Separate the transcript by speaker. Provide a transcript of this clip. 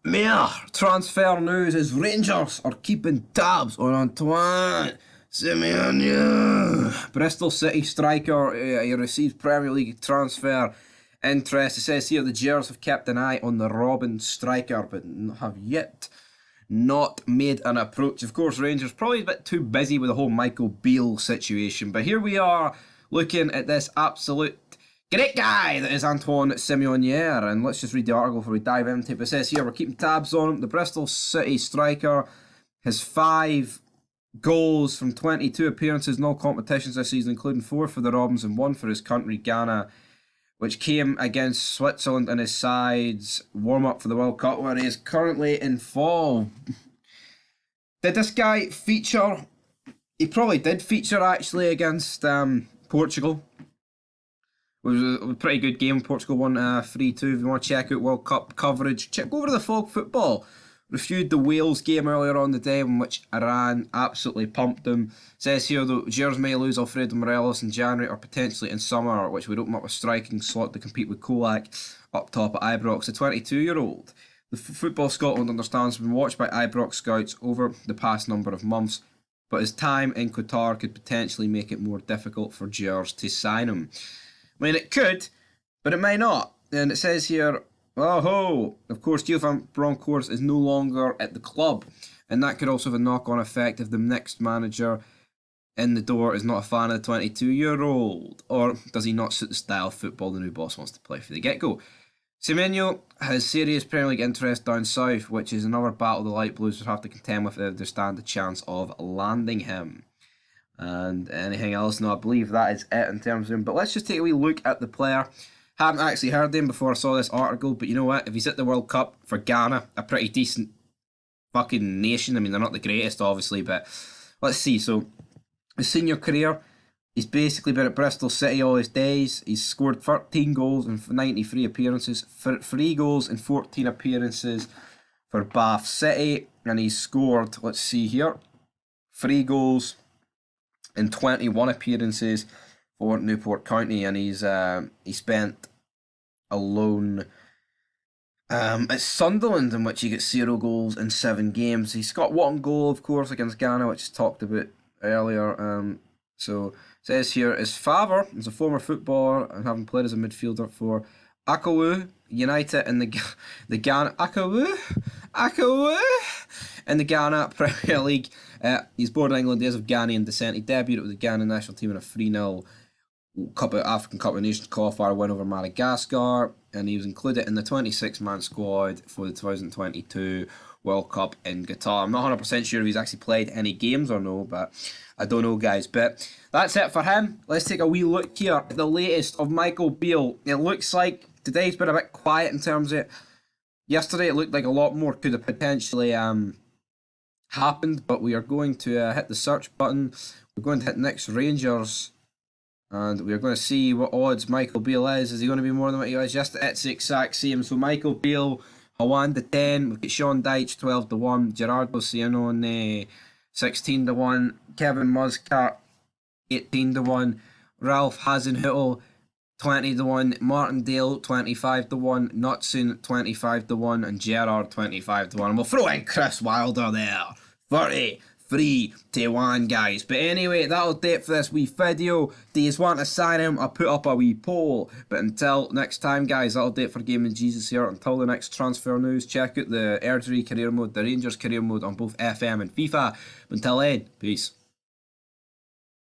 Speaker 1: Mere transfer news is Rangers are keeping tabs on Antoine Semenyo. Bristol City striker, he received Premier League transfer interest. It says here the Gers have kept an eye on the Robin striker, but have yet not made an approach. Of course, Rangers probably a bit too busy with the whole Michael Beale situation, but here we are looking at this absolute great guy that is Antoine Semenyo, and let's just read the article before we dive into it. It says here we're keeping tabs on him. The Bristol City striker has 5 goals from 22 appearances in all competitions this season, including 4 for the Robins and 1 for his country, Ghana, which came against Switzerland in his side's warm-up for the World Cup, where he is currently involved. Did this guy feature? He probably did feature, actually, against Portugal. It was a pretty good game. Portugal won 3-2. If you want to check out World Cup coverage, check over to the Fog Football. Reviewed the Wales game earlier on the day, in which Iran absolutely pumped them. Says here, the Gers may lose Alfredo Morelos in January or potentially in summer, which would open up a striking slot to compete with Kolak up top at Ibrox. The 22-year-old. The Football Scotland understands has been watched by Ibrox scouts over the past number of months, but his time in Qatar could potentially make it more difficult for Gers to sign him. I mean, it could, but it may not. And it says here, of course, Gio Bronckhorst is no longer at the club, and that could also have a knock-on effect if the next manager in the door is not a fan of the 22-year-old, or does he not suit the style of football the new boss wants to play from the get-go. Semenyo has serious Premier League interest down south, which is another battle the Light Blues would have to contend with if they stand a chance of landing him. And anything else? No, I believe that is it in terms of him. But let's just take a wee look at the player. Haven't actually heard him before I saw this article, but you know what? If he's at the World Cup for Ghana, a pretty decent fucking nation. I mean, they're not the greatest, obviously, but let's see. So, his senior career, he's basically been at Bristol City all his days. He's scored 13 goals in 93 appearances, 3 goals in 14 appearances for Bath City, and he's scored, let's see here, 3 goals in 21 appearances for Newport County, and he spent a loan at Sunderland, in which he got 0 goals in 7 games. He's got 1 goal, of course, against Ghana, which is talked about earlier. So it says here, his father is a former footballer and having played as a midfielder for Akawu United in the Ghana in the Ghana Premier League. He's born in England, he is of Ghanaian descent. He debuted with the Ghana national team in a 3-0 African Cup of Nations qualifier win over Madagascar, and he was included in the 26-man squad for the 2022 World Cup in Qatar. I'm not 100% sure if he's actually played any games or no, but I don't know, guys. But that's it for him. Let's take a wee look here at the latest of Michael Beale. It looks like today's been a bit quiet in terms of it. Yesterday it looked like a lot more could have potentially happened, but we are going to hit the search button. We're going to hit next Rangers, and we're going to see what odds Michael Beale is. Is he going to be more than what he was yesterday? It's the exact same. So Michael Beale, Hawan to 10. We've got Sean Dyche 12-1. Gerardo Cianone 16-1. Kevin Muscat 18-1. Ralph Hasenhüttl 20-1. Martindale 25-1. Knutson 25-1. And Gerard 25-1. And we'll throw in Chris Wilder there. 33-1, guys. But anyway, that'll do it for this wee video. Do you want to sign him? I'll put up a wee poll. But until next time, guys, that'll do it for Gaming Jesus here. Until the next transfer news, check out the Erdry career mode, the Rangers career mode on both FM and FIFA. But until then, peace.